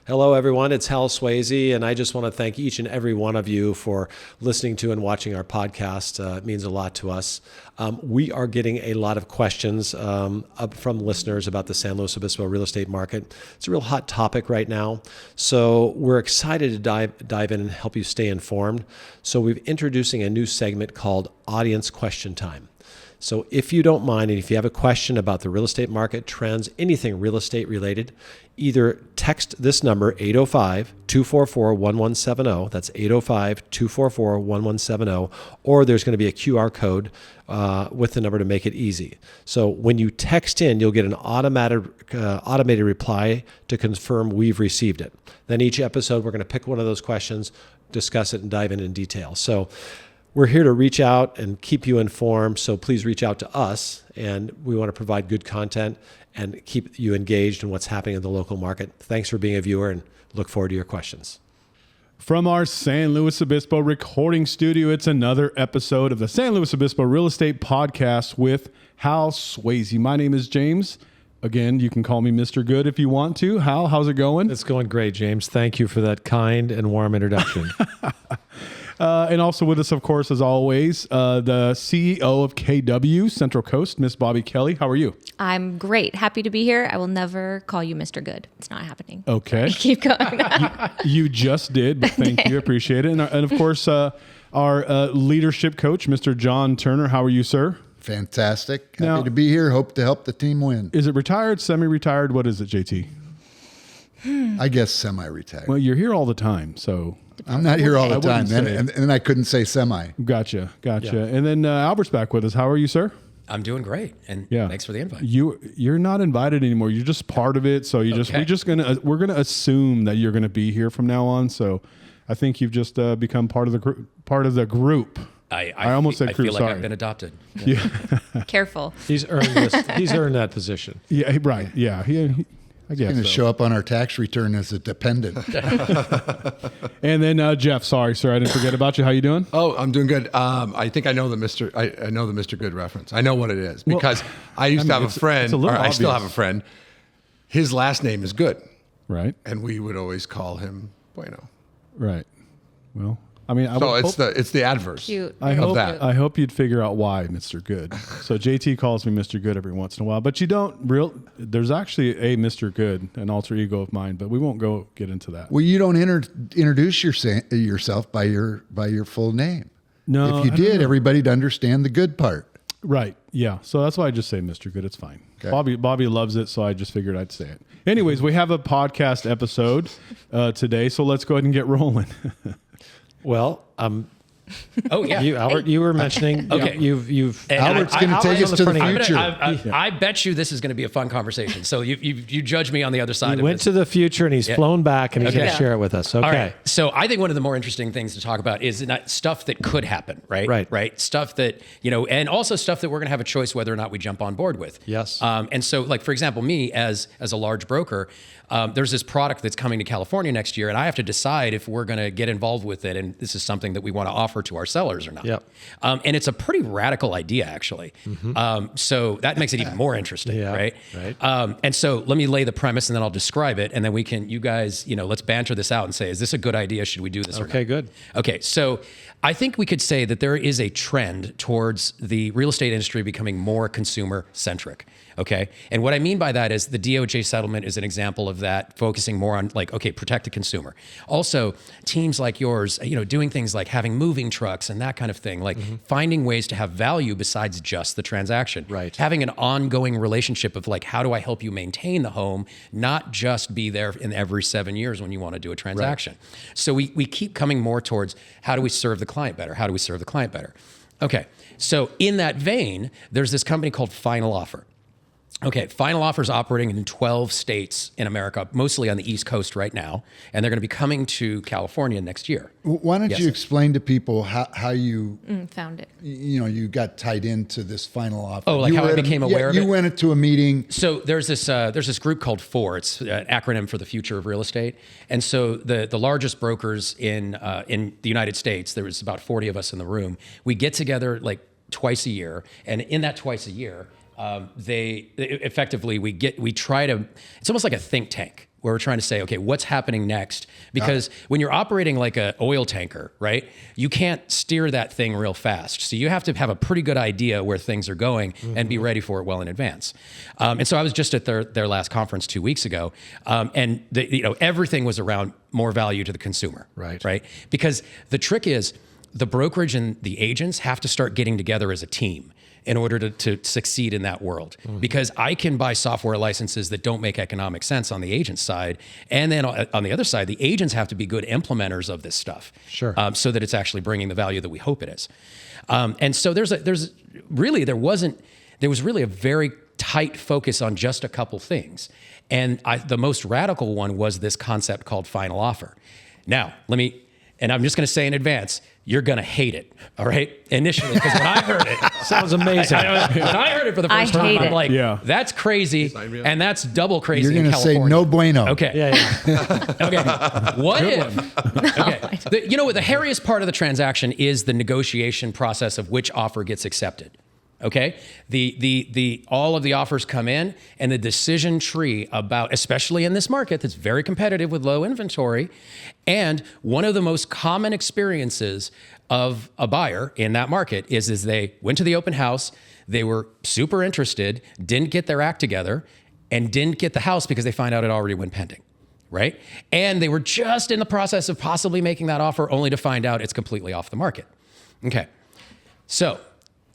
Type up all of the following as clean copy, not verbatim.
Hello, everyone. It's Hal Sweasey, and I just want to thank each and every one of you for listening to and watching our podcast. It means a lot to us. We are getting a lot of questions up from listeners about the San Luis Obispo real estate market. It's a real hot topic right now, so we're excited to dive in and help you stay informed. So we're introducing a new segment called Audience Question Time. So if you don't mind, and if you have a question about the real estate market, trends, anything real estate related, either text this number, 805-244-1170. That's 805-244-1170. Or there's going to be a QR code with the number to make it easy. So when you text in, you'll get an automated reply to confirm we've received it. Then each episode, we're going to pick one of those questions, discuss it, and dive in detail. So we're here to reach out and keep you informed, so please reach out to us, and we want to provide good content and keep you engaged in what's happening in the local market. Thanks for being a viewer, and look forward to your questions. From our San Luis Obispo recording studio, it's another episode of the San Luis Obispo Real Estate Podcast with Hal Sweasey. My name is James. Again, you can call me Mr. Good if you want to. Hal, how's it going? It's going great, James. Thank you for that kind and warm introduction. And also with us, of course, as always, the CEO of KW Central Coast, Miss Bobby Kelly. How are you? I'm great. Happy to be here. I will never call you Mr. Good. It's not happening. Okay. Keep going. You just did, but thank you. Appreciate it. And of course, our leadership coach, Mr. John Turner. How are you, sir? Fantastic. Happy Now, to be here. Hope to help the team win. Is it retired, semi-retired? What is it, JT? I guess semi-retired. Well, you're here all the time, so... I'm not here all the time. wouldn't say. And I couldn't say semi. Gotcha. Yeah. And then Albert's back with us. How are you, sir? I'm doing great, and thanks for the invite. You're not invited anymore. You're just part of it. So we're gonna assume that you're gonna be here from now on. So I think you've just become part of the group. I almost said I group. feel like Sorry. I've been adopted. Yeah. Careful. He's earned this. He's earned that position. Yeah. Right. Yeah. I guess Going to so. show up on our tax return as a dependent. And then Jeff. Sorry, sir. I didn't forget about you. How you doing? Oh, I'm doing good. I think I know the Mr. I know the Mr. Good reference. I know what it is because I used to have a friend, a little or I still obvious. have a friend. His last name is Good, Right. and we would always call him Bueno. Right. Well, I mean, So it's the adverse. Cute. I of hope that. I hope you'd figure out why, Mr. Good. So JT calls me Mr. Good every once in a while, but you don't there's actually a Mr. Good, an alter ego of mine, but we won't get into that. Well, you don't introduce yourself by your full name. No, If you I don't did, know. everybody'd understand the good part. Right. Yeah. So that's why I just say Mr. Good. It's fine. Okay. Bobby loves it, so I just figured I'd say it. Anyways, we have a podcast episode today, so let's go ahead and get rolling. Well, Oh yeah, Albert, you were mentioning. Okay. You've. And Albert's going to take us to the future. I bet you this is going to be a fun conversation. So you judge me on the other side. He of went this. to the future and he's flown back and he's going to Okay. share it with us. Okay. All right. So I think one of the more interesting things to talk about is not stuff that could happen, right? Right. Stuff that, and also stuff that we're going to have a choice whether or not we jump on board with. Yes. And so, like, for example, me as a large broker, there's this product that's coming to California next year, and I have to decide if we're going to get involved with it, and this is something that we want to offer to our sellers or not. Yep. And it's a pretty radical idea, actually. So that makes it even more interesting, Yeah, right? right. And so let me lay the premise, and then I'll describe it, and then you guys, let's banter this out and say, is this a good idea? Should we do this or not? Okay, good. Okay, so I think we could say that there is a trend towards the real estate industry becoming more consumer-centric. Okay, and what I mean by that is the DOJ settlement is an example of that, focusing more on protect the consumer. Also, teams like yours, doing things like having moving trucks and that kind of thing, like finding ways to have value besides just the transaction. Right. Having an ongoing relationship of how do I help you maintain the home, not just be there in every 7 years when you want to do a transaction. Right. So we keep coming more towards how do we serve the client better? How do we serve the client better? Okay, so in that vein, there's this company called Final Offer. Okay, Final Offer is operating in 12 states in America, mostly on the East Coast right now, and they're going to be coming to California next year. Why don't you explain to people how you Found it. you got tied into this Final Offer? Oh, like You how were I at became aware of You it? went to a meeting. So there's this group called FOR. It's an acronym for the future of real estate. And so the largest brokers in the United States, there was about 40 of us in the room. We get together twice a year, and in that twice a year, we try to, it's almost like a think tank. where we're trying to say, okay, what's happening next? Because when you're operating like an oil tanker, right, you can't steer that thing real fast. So you have to have a pretty good idea where things are going and be ready for it well in advance. And so I was just at their last conference 2 weeks ago, and everything was around more value to the consumer, right? Because the trick is the brokerage and the agents have to start getting together as a team in order to succeed in that world. Because I can buy software licenses that don't make economic sense on the agent side. And then on the other side, the agents have to be good implementers of this stuff. Sure. So that it's actually bringing the value that we hope it is. And so there was really a very tight focus on just a couple things. And the most radical one was this concept called final offer. Now, and I'm just going to say in advance, you're going to hate it, all right? Initially, because when I heard it... Sounds amazing. when I heard it for the first time, I'm like, that's crazy, and that's double crazy You're in going to say California. no bueno. Okay. Yeah. Okay. What if... Okay. The hairiest part of the transaction is the negotiation process of which offer gets accepted. Okay, the all of the offers come in, and the decision tree about, especially in this market that's very competitive with low inventory, and one of the most common experiences of a buyer in that market is they went to the open house, they were super interested, didn't get their act together, and didn't get the house because they find out it already went pending, right? And they were just in the process of possibly making that offer, only to find out it's completely off the market. Okay, so.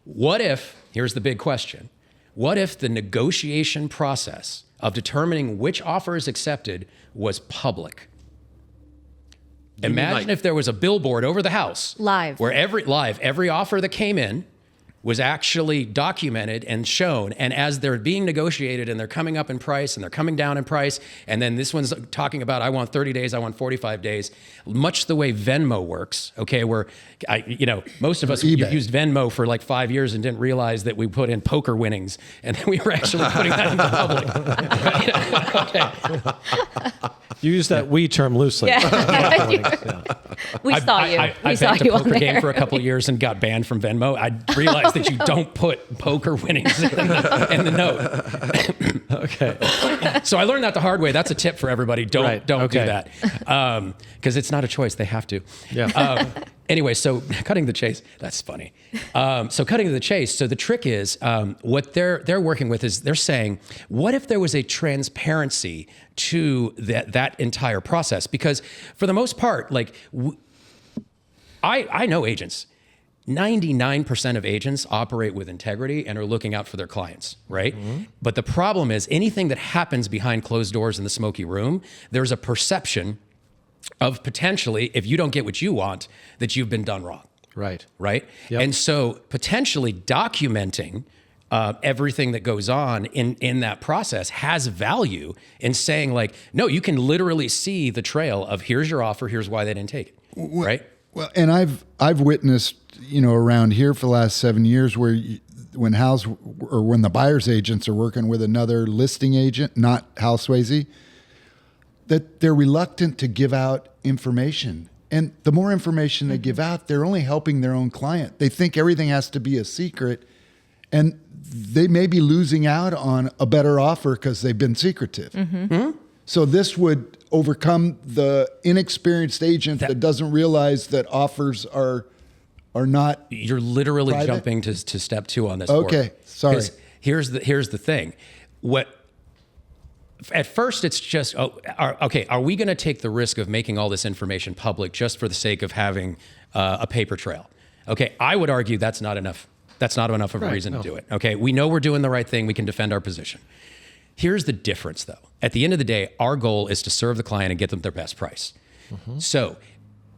What if, here's the big question, what if the negotiation process of determining which offer is accepted was public? Imagine if there was a billboard over the house. Live. Where every offer that came in was actually documented and shown. And as they're being negotiated and they're coming up in price and they're coming down in price, and then this one's talking about, I want 30 days, I want 45 days, much the way Venmo works, okay, where most of us used Venmo for like 5 years and didn't realize that we put in poker winnings and then we were actually putting that into public. Okay. You use that "we" term loosely. We saw you. I saw banked a you on poker game there. for a couple of years and got banned from Venmo. I realized that you don't put poker winnings in the note. Okay. So I learned that the hard way. That's a tip for everybody. Don't do that. Because it's not a choice. They have to. Yeah. Anyway, so cutting the chase, that's funny. So cutting to the chase, so the trick is what they're working with is they're saying, what if there was a transparency to that entire process? Because for the most part, like I know agents. 99% of agents operate with integrity and are looking out for their clients, right? Mm-hmm. But the problem is anything that happens behind closed doors in the smoky room, there's a perception of potentially, if you don't get what you want, that you've been done wrong. Right. Right? Yep. And so potentially documenting everything that goes on in that process has value in saying like, no, you can literally see the trail of here's your offer, here's why they didn't take it, right? Well, and I've witnessed, around here for the last 7 years where when the buyer's agents are working with another listing agent, not Hal Sweasey, that they're reluctant to give out information. And the more information they give out, they're only helping their own client. They think everything has to be a secret, and they may be losing out on a better offer because they've been secretive. Mm-hmm. So this would overcome the inexperienced agent that doesn't realize that offers are not. You're literally private? Jumping to step 2 on this. Okay, sorry. 'Cause here's the thing. At first, it's just, are we going to take the risk of making all this information public just for the sake of having a paper trail? Okay, I would argue that's not enough. That's not enough of a reason to do it. Okay, we know we're doing the right thing. We can defend our position. Here's the difference, though. At the end of the day, our goal is to serve the client and get them their best price. Mm-hmm. So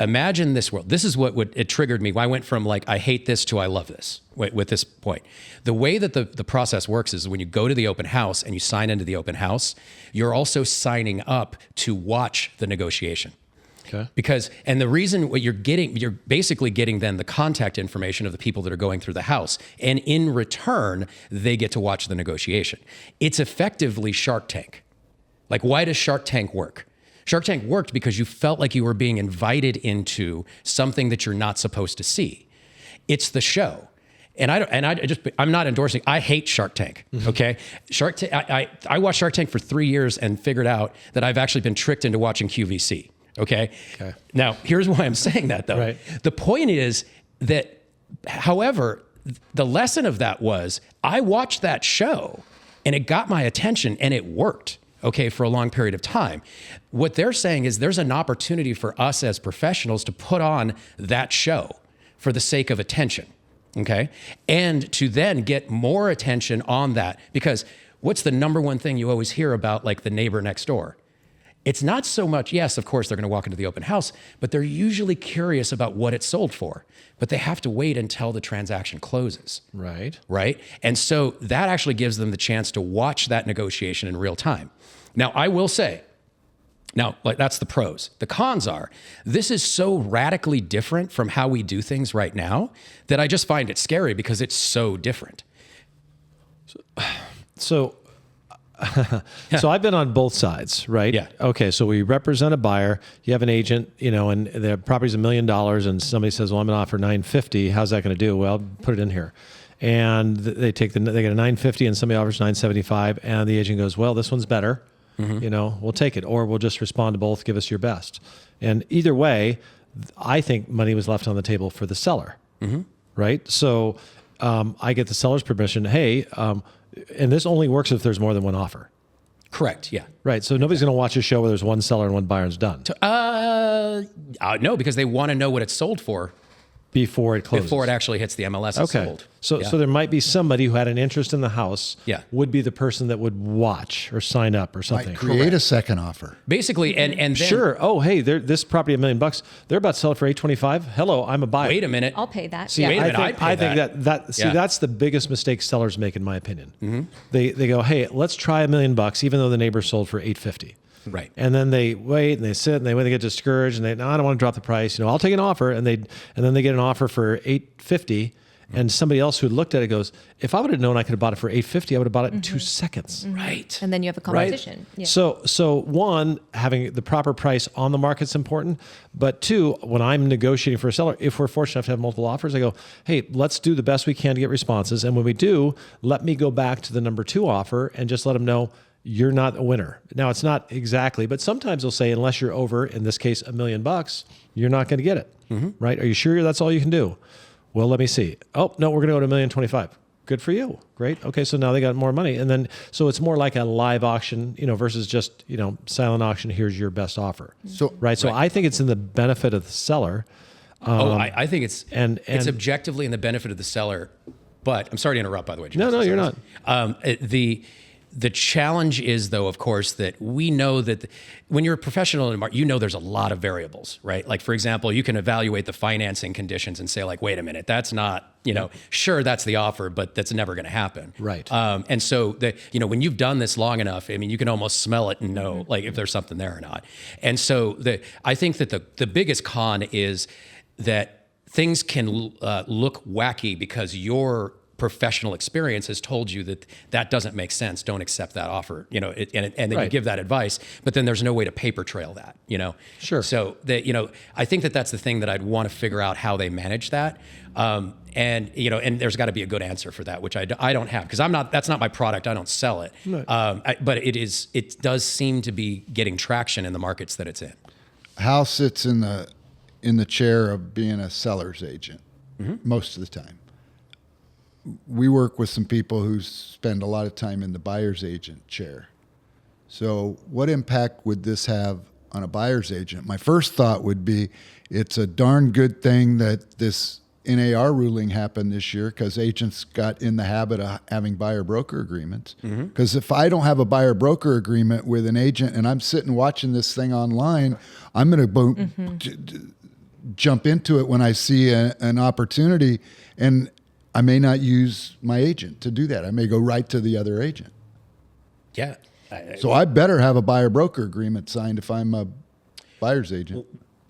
imagine this world. This is what it triggered me. I went from like, I hate this to I love this with this point. The way that the process works is when you go to the open house and you sign into the open house, you're also signing up to watch the negotiation. Okay. And the reason what you're basically getting then the contact information of the people that are going through the house. And in return, they get to watch the negotiation. It's effectively Shark Tank. Like, why does Shark Tank work? Shark Tank worked because you felt like you were being invited into something that you're not supposed to see. It's the show. And I'm not endorsing. I hate Shark Tank. Okay, Shark Tank. I watched Shark Tank for 3 years and figured out that I've actually been tricked into watching QVC. Okay. Now here's why I'm saying that though. Right. The point is that, however, the lesson of that was I watched that show and it got my attention and it worked. Okay, for a long period of time. What they're saying is there's an opportunity for us as professionals to put on that show for the sake of attention. Okay. And to then get more attention on that, because what's the number one thing you always hear about, like the neighbor next door? It's not so much, yes, of course, they're going to walk into the open house, but they're usually curious about what it's sold for. But they have to wait until the transaction closes. Right. Right. And so that actually gives them the chance to watch that negotiation in real time. Now, I will say, like that's the pros. The cons are, this is so radically different from how we do things right now that I just find it scary because it's so different. So I've been on both sides, right? Yeah. Okay. So we represent a buyer. You have an agent, and the property's $1 million, and somebody says, "Well, I'm going to offer $950. How's that going to do?" Well, put it in here, and they get a $950, and somebody offers $975, and the agent goes, "Well, this one's better. We'll take it, or we'll just respond to both. Give us your best." And either way, I think money was left on the table for the seller, right? So I get the seller's permission. Hey. And this only works if there's more than one offer. Correct. Yeah. Right. So nobody's going to watch a show where there's one seller and one buyer and it's done. No, because they want to know what it's sold for Before it closes. before it actually hits the MLS. It's Okay. sold. So Yeah. so there might be somebody who had an interest in the house. Yeah. Would be the person that would watch or sign up or something. Might create a second offer. Basically, and then, Sure. Oh, hey, this property $1 million. They're about to sell it for $825. Hello, I'm a buyer. wait a minute. I'll pay that. See, Wait a I minute, think, I'd pay I think that Yeah. that's the biggest mistake sellers make, in my opinion. They go, hey, let's try $1 million, even though the neighbor sold for $850. Right. And then they wait and they sit and they get discouraged and no, I don't want to drop the price. I'll take an offer, and then they get an offer for $850, and somebody else who looked at it goes, if I would have known I could have bought it for $850, I would have bought it in 2 seconds. Right. And then you have a competition. Yeah. So one, having the proper price on the market is important. But two, when I'm negotiating for a seller, if we're fortunate enough to have multiple offers, I go, hey, let's do the best we can to get responses. And when we do, let me go back to the number 2 offer and just let them know you're not a winner. Now, it's not exactly, but sometimes they'll say, unless you're over, in this case, $1 million, you're not going to get it. Right? Are you sure that's all you can do? Well, let me see. Oh, no, we're going to go to $1,025,000. Good for you. Great. Okay, so now they got more money. And then, so it's more like a live auction, versus just, silent auction, here's your best offer. So I think it's in the benefit of the seller. I think it's it's objectively in the benefit of the seller. But I'm sorry to interrupt, by the way. No, you're not. The challenge is, though, of course, that we know that when you're a professional in the market, there's a lot of variables, right? Like, for example, you can evaluate the financing conditions and say, like, wait a minute, that's not, sure, that's the offer, but that's never going to happen. Right. And so, when you've done this long enough, you can almost smell it and know, like, if there's something there or not. And so I think that the biggest con is that things can look wacky because your professional experience has told you that doesn't make sense. Don't accept that offer, and then you give that advice, but then there's no way to paper trail that, Sure. So I think that's the thing that I'd want to figure out how they manage that. And there's got to be a good answer for that, which I don't have, because that's not my product. I don't sell it. Right. But it does seem to be getting traction in the markets that it's in. Hal sits in the chair of being a seller's agent most of the time. We work with some people who spend a lot of time in the buyer's agent chair. So what impact would this have on a buyer's agent? My first thought would be it's a darn good thing that this NAR ruling happened this year, because agents got in the habit of having buyer-broker agreements. Because if I don't have a buyer-broker agreement with an agent and I'm sitting watching this thing online, I'm going to jump into it when I see an opportunity, and I may not use my agent to do that. I may go right to the other agent. Yeah. So I better have a buyer-broker agreement signed if I'm a buyer's agent.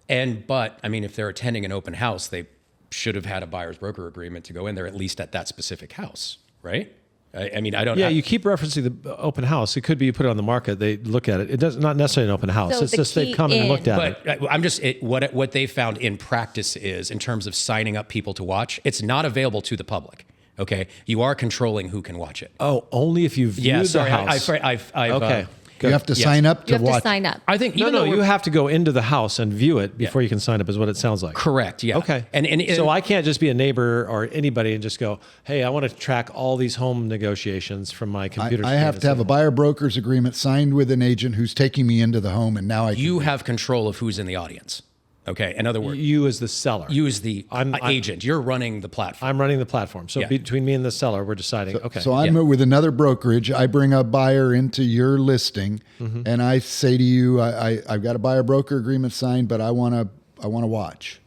But if they're attending an open house, they should have had a buyer's broker agreement to go in there, at least at that specific house, right? I don't. Yeah, you keep referencing the open house. It could be you put it on the market, they look at it. It does not necessarily an open house. So it's the just they've key come and looked at it. But I'm just what they found in practice is, in terms of signing up people to watch, it's not available to the public. Okay, you are controlling who can watch it. Oh, only if you view the house. I've Okay. You have to sign up to You have watch. to sign up. I think No, even though you we're- have to go into the house and view it before you can sign up, is what it sounds like. correct. Yeah. Okay. And so I can't just be a neighbor or anybody and just go, hey, I want to track all these home negotiations from my computer. I have to have a buyer broker's agreement signed with an agent who's taking me into the home, and now I you have control of who's in the audience. Okay. In other words, You as the seller. you as the I'm- agent, you're running the platform. I'm running the platform. So Yeah. between me and the seller, we're deciding, okay. So I'm with another brokerage. I bring a buyer into your listing, and I say to you, I've got a buyer broker agreement signed, but I want to watch.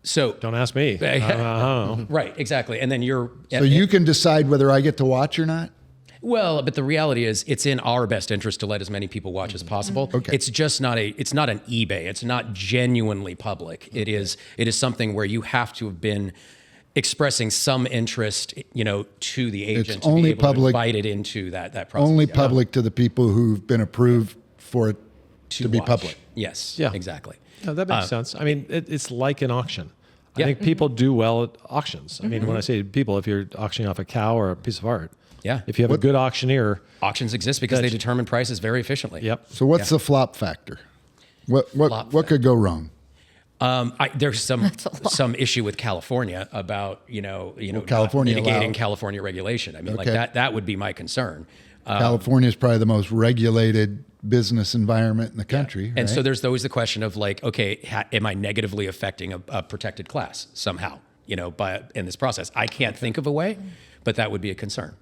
So Don't ask me. I don't know. right, exactly. And then you're So you can decide whether I get to watch or not. well, but the reality is it's in our best interest to let as many people watch as possible. Okay. It's just not it's not an eBay. It's not genuinely public. It is something where you have to have been expressing some interest, to the agent to only be able public- to invite it into that process. Only Yeah. public to the people who've been approved for it to be watch. public. Yes. Yeah. Exactly. No, that makes sense. I mean, it's like an auction. I Yeah. think people do well at auctions. I mean, when I say people, if you're auctioning off a cow or a piece of art, Yeah. if you have a good auctioneer, Auctions exist because they determine prices very efficiently. yep. So what's the flop factor? What Flop could go wrong? There's some issue with California about California not mitigating allowed- California regulation. I mean, like Okay. that would be my concern. California is probably the most regulated business environment in the country. And so right? there's always the question of like, okay, am I negatively affecting a protected class somehow? In this process, I can't think of a way, but that would be a concern.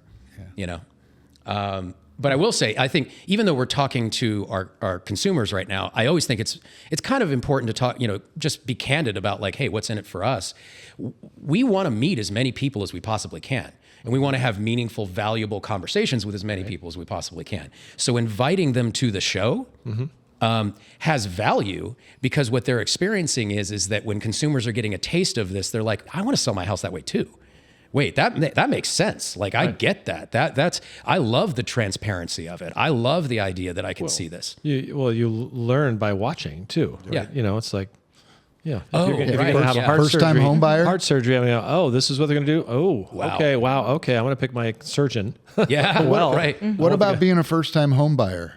But I will say, I think even though we're talking to our consumers right now, I always think it's kind of important to talk, just be candid about like, hey, what's in it for us? We want to meet as many people as we possibly can. And we want to have meaningful, valuable conversations with as many people as we possibly can. So inviting them to the show has value because what they're experiencing is that when consumers are getting a taste of this, they're like, I want to sell my house that way too. Wait, that makes sense. Like I get that. That's I love the transparency of it. I love the idea that I can see this. You learn by watching too. Right? Yeah. It's like, yeah. Oh, if you're right. going to have a Yeah. heart First-time surgery, home buyer? heart surgery, I mean, oh, this is what they're going to do. Oh, Wow. okay, wow, okay. I'm going to pick my surgeon. Yeah, Well, right. What about being a first-time home buyer?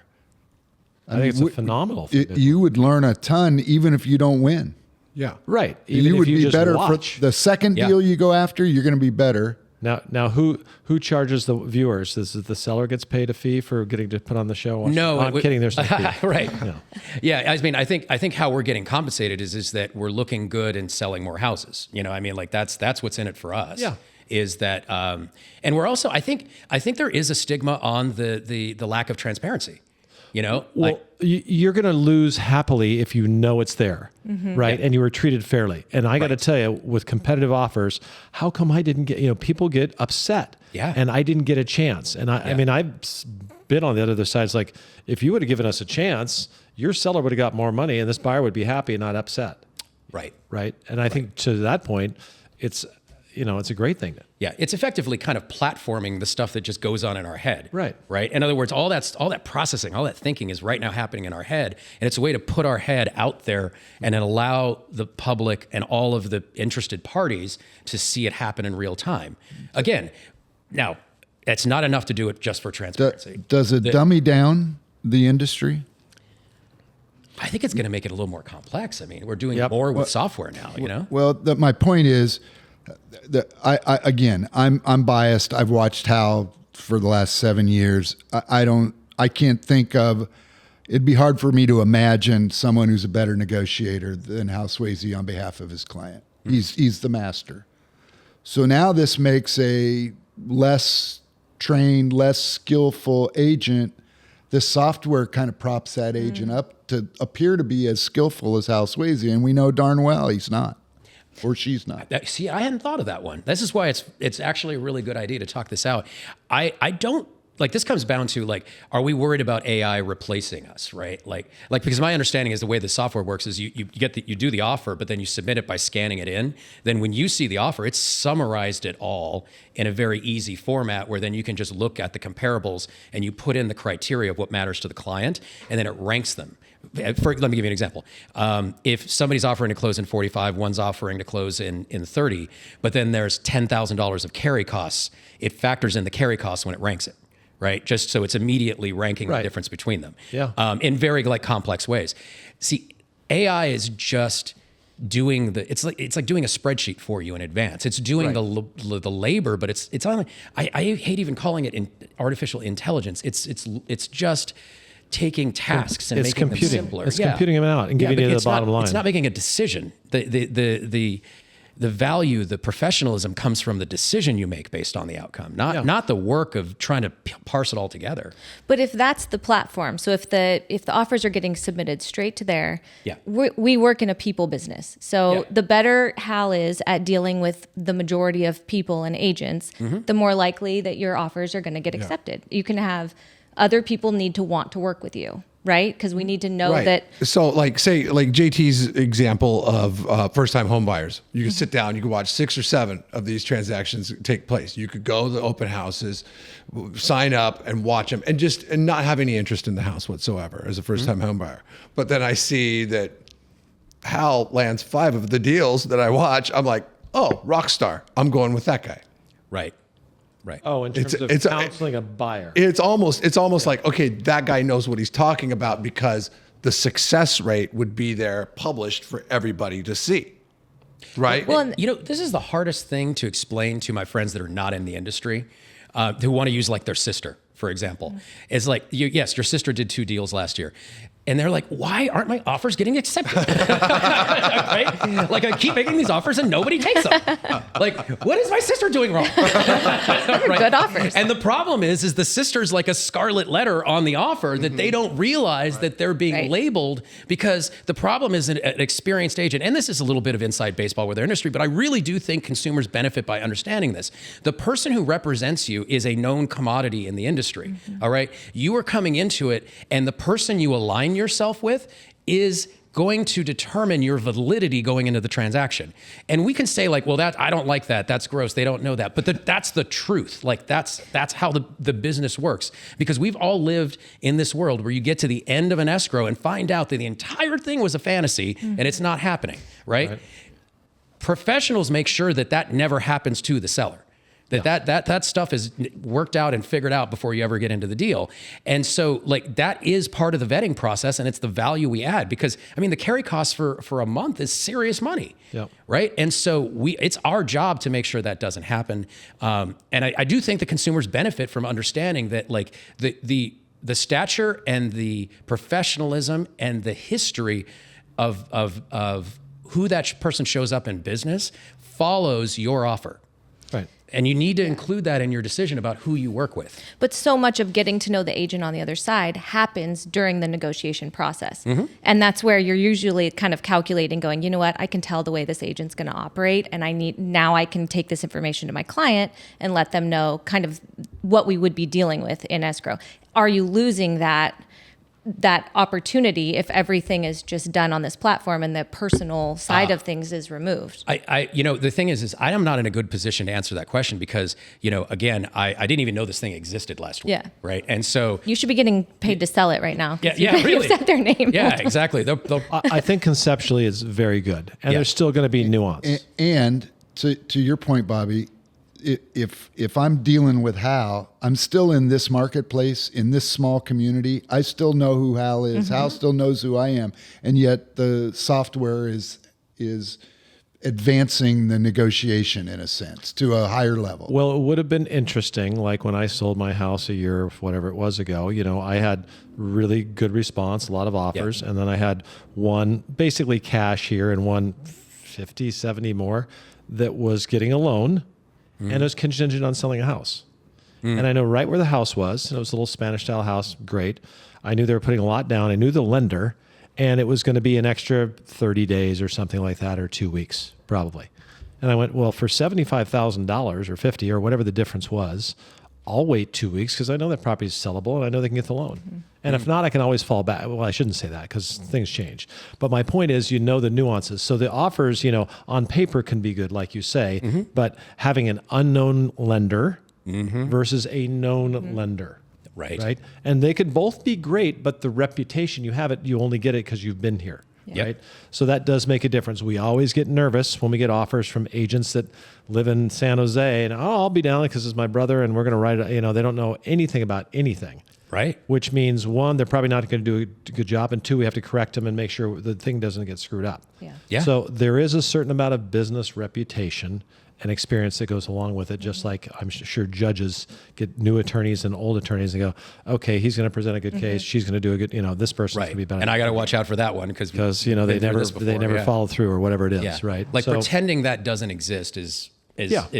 I think it's a phenomenal. You would learn a ton even if you don't win. Yeah. Right. Even You if would you be just better watch. for the second Yeah. deal you go after. You're going to be better. Now, who charges the viewers? Is it the seller gets paid a fee for getting to put on the show? No, I'm kidding. There's no fee. right. Yeah, I mean, I think how we're getting compensated is that we're looking good and selling more houses. I mean, like that's what's in it for us. Yeah. Is that, and we're also, I think there is a stigma on the lack of transparency. Well, you're going to lose happily if you know it's there, right? And you were treated fairly. And I got to tell you, with competitive offers, how come I didn't get? People get upset, Yeah. and I didn't get a chance. And I mean, I've been on the other side. It's like if you would have given us a chance, your seller would have got more money, and this buyer would be happy and not upset, right. right? And I think to that point, it's it's a great thing. Yeah, it's effectively kind of platforming the stuff that just goes on in our head. Right. Right. In other words, all that processing, all that thinking is right now happening in our head. And it's a way to put our head out there and then allow the public and all of the interested parties to see it happen in real time. Again, now, it's not enough to do it just for transparency. Does it dummy down the industry? I think it's going to make it a little more complex. I mean, we're doing Yep. more with software now, Well, my point is, I'm biased. I've watched Hal for the last 7 years. I can't think of. It'd be hard for me to imagine someone who's a better negotiator than Hal Sweasey on behalf of his client. He's the master. So now this makes a less trained, less skillful agent. This software kind of props that agent up to appear to be as skillful as Hal Sweasey, and we know darn well he's not. Or she's not. See, I hadn't thought of that one. This is why it's actually a really good idea to talk this out. I don't like this comes down to like, are we worried about AI replacing us, right? Like because my understanding is the way the software works is you do the offer, but then you submit it by scanning it in. Then when you see the offer, it's summarized it all in a very easy format where then you can just look at the comparables and you put in the criteria of what matters to the client, and then it ranks them let me give you an example. If somebody's offering to close in 45, one's offering to close in 30, but then there's $10,000 of carry costs, it factors in the carry costs when it ranks it, right? Just so it's immediately ranking the difference between them. Yeah. In very like complex ways. See, AI is just doing it's like doing a spreadsheet for you in advance. It's doing the labor, but it's on. I hate even calling it artificial intelligence. It's just taking tasks and making them simpler. It's computing them out and giving you the bottom line. It's not making a decision. The value, the professionalism comes from the decision you make based on the outcome, not the work of trying to parse it all together. But if that's the platform, so if the offers are getting submitted straight to there, we work in a people business. So the better Hal is at dealing with the majority of people and agents, the more likely that your offers are going to get accepted. You can have other people need to want to work with you. Right? Because we need to know that. So like say like JT's example of first-time home buyers, you can sit down, you can watch 6 or 7 of these transactions take place. You could go to the open houses, sign up and watch them and not have any interest in the house whatsoever as a first-time home buyer. But then I see that Hal lands 5 of the deals that I watch. I'm like, oh, rock star. I'm going with that guy. Right. Right. Oh, in terms of counseling a buyer. It's almost like, okay, that guy knows what he's talking about because the success rate would be there published for everybody to see. Right? Well, this is the hardest thing to explain to my friends that are not in the industry, who want to use like their sister, for example. It's like, yes, your sister did 2 deals last year. And they're like, why aren't my offers getting accepted? Right? Like I keep making these offers and nobody takes them. Like, what is my sister doing wrong? Right? Good offers. And the problem is the sister's like a scarlet letter on the offer that they don't realize that they're being labeled, because the problem is an experienced agent. And this is a little bit of inside baseball with their industry, but I really do think consumers benefit by understanding this. The person who represents you is a known commodity in the industry. All right. You are coming into it, and the person you align yourself with is going to determine your validity going into the transaction. And we can say like, well, I don't like that. That's gross. They don't know that. But that's the truth. Like that's how the business works, because we've all lived in this world where you get to the end of an escrow and find out that the entire thing was a fantasy and it's not happening. Right? Professionals make sure that never happens to the seller. That stuff is worked out and figured out before you ever get into the deal. And so like that is part of the vetting process, and it's the value we add, because I mean the carry cost for a month is serious money. Right? And so it's our job to make sure that doesn't happen. And I do think the consumers benefit from understanding that like the stature and the professionalism and the history of who that person shows up in business follows your offer. Right. And you need to include that in your decision about who you work with. But so much of getting to know the agent on the other side happens during the negotiation process. And that's where you're usually kind of calculating, going, you know what, I can tell the way this agent's going to operate, and I can take this information to my client and let them know kind of what we would be dealing with in escrow. Are you losing that opportunity if everything is just done on this platform and the personal side of things is removed? The thing is I am not in a good position to answer that question because, again, I didn't even know this thing existed last week. Right. And so you should be getting paid to sell it right now. Really. You've said their name. Yeah, exactly. I think conceptually it's very good. And there's still going to be nuance. And to your point, Bobby, if I'm dealing with Hal, I'm still in this marketplace, in this small community. I still know who Hal is. Hal still knows who I am. And yet the software is advancing the negotiation in a sense to a higher level. Well, it would have been interesting, like when I sold my house a year, whatever it was ago, I had really good response, a lot of offers. And then I had one basically cash here and one 50, 70 more that was getting a loan. And it was contingent on selling a house. And I know right where the house was. And it was a little Spanish style house. Great. I knew they were putting a lot down. I knew the lender, and it was going to be an extra 30 days or something like that, or 2 weeks probably. And I went, well, for $75,000 or 50 or whatever the difference was, I'll wait 2 weeks because I know that property is sellable and I know they can get the loan. And if not, I can always fall back. Well, I shouldn't say that because things change. But my point is, the nuances. So the offers, on paper can be good, like you say, but having an unknown lender versus a known lender. Right. And they could both be great, but the reputation you have you only get it because you've been here. Yeah. Right. So that does make a difference. We always get nervous when we get offers from agents that live in San Jose and, I'll be down because it's my brother and we're going to write it. They don't know anything about anything. Right. Which means, one, they're probably not going to do a good job. And two, we have to correct them and make sure the thing doesn't get screwed up. Yeah. So there is a certain amount of business reputation and experience that goes along with it. Just like I'm sure judges get new attorneys and old attorneys and go, okay, he's going to present a good case. She's going to do a good, this person's going to be better. And I got to watch out for that one because they never follow through or whatever it is. Right. Like pretending that doesn't exist is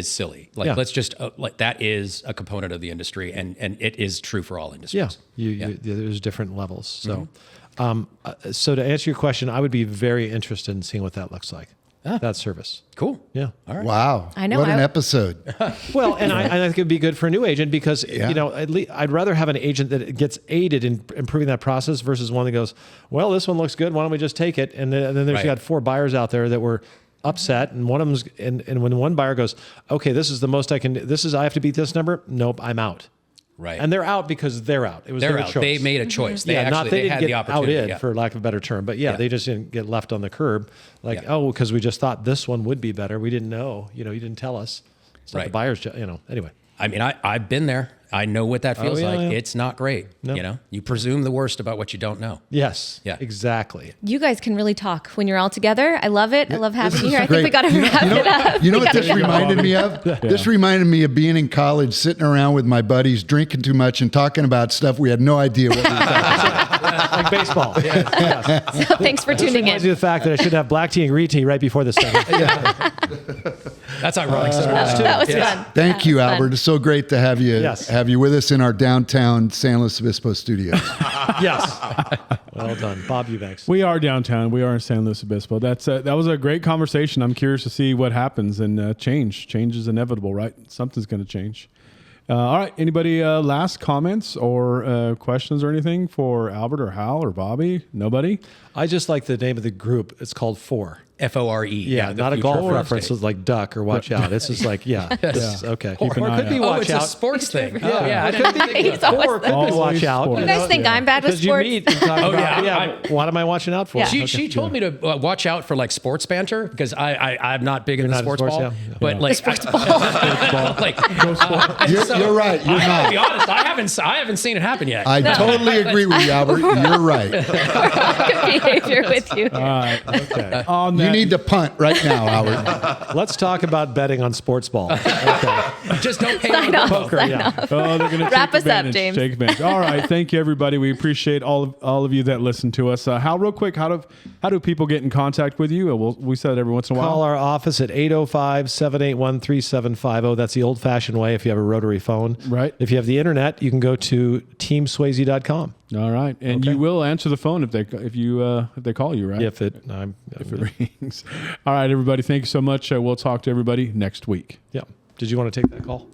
silly. Like let's just that is a component of the industry and it is true for all industries. There's different levels. So, so to answer your question, I would be very interested in seeing what that looks like. That service. Cool. Yeah. All right. Wow. I know. What an episode. Well, and I think it'd be good for a new agent because, at least I'd rather have an agent that gets aided in improving that process versus one that goes, well, this one looks good. Why don't we just take it? And then there's got 4 buyers out there that were upset. And one of them's, and when one buyer goes, okay, this is the most I can, I have to beat this number. Nope, I'm out. Right. And they're out because they're out. It was their choice. They made a choice. They they didn't had get the opportunity. outed, for lack of a better term. But they just didn't get left on the curb. Like, because we just thought this one would be better. We didn't know. You didn't tell us. It's not the buyer's job. Anyway. I mean, I've been there. I know what that feels like. Yeah. It's not great. No. You presume the worst about what you don't know. Yes. Yeah. Exactly. You guys can really talk when you're all together. I love it. I love having you here. I think Great. we got to wrap it up. You know what this reminded me of? This reminded me of being in college, sitting around with my buddies, drinking too much and talking about stuff we had no idea what we were talking about. Like baseball. So thanks for tuning Reminds in. me of the fact that I should have black tea and green tea right before this thing. That's ironic. That was fun. Thank you, Fun. Albert. It's so great to have you with us in our downtown San Luis Obispo studios. Yes. Well done. Bob Eubanks. We are downtown. We are in San Luis Obispo. That was a great conversation. I'm curious to see what happens and change. Change is inevitable, right? Something's going to change. All right. Anybody last comments or questions or anything for Albert or Hal or Bobby? Nobody? I just like the name of the group. It's called FORE. FORE. Yeah, not a future golf real reference. estate. It's like duck or watch out. This is like, this is okay. Keep an Or it eye could be out. watch it's out. a sports thing. Yeah, I didn't think He's of that. always Or it could be Always watch out. sports. You guys think I'm bad with Because you sports? meet and talk about, yeah, what am I watching out for? She told me to watch out for like sports banter because I'm not big into not sports into ball, sports, yeah. but like Sports ball. You're right. You're I gotta not. be honest. I haven't seen it happen yet. I totally agree with you, Albert. You're right. Good behavior with you. All right. Okay. On You that, need to punt right now, Albert. Let's talk about betting on sports ball. Okay. Just don't pay Sign the off. Poker, Sign yeah. off. Oh, they're going to Wrap us up, James. Take advantage. All right. Thank you, everybody. We appreciate all of you that listen to us. Hal, real quick, how do people get in contact with you? We say that every once in a while. Call our office at 805-781-3750. That's the old-fashioned way if you have a rotary phone. Right. If you have the internet, you can go to teamswayze.com. All right. And you will answer the phone if they call you, right? If it rings. All right, everybody. Thank you so much. We'll talk to everybody next week. Yeah. Did you want to take that call?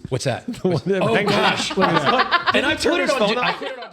What's that? Oh gosh. And I put it on. phone I off? put it on.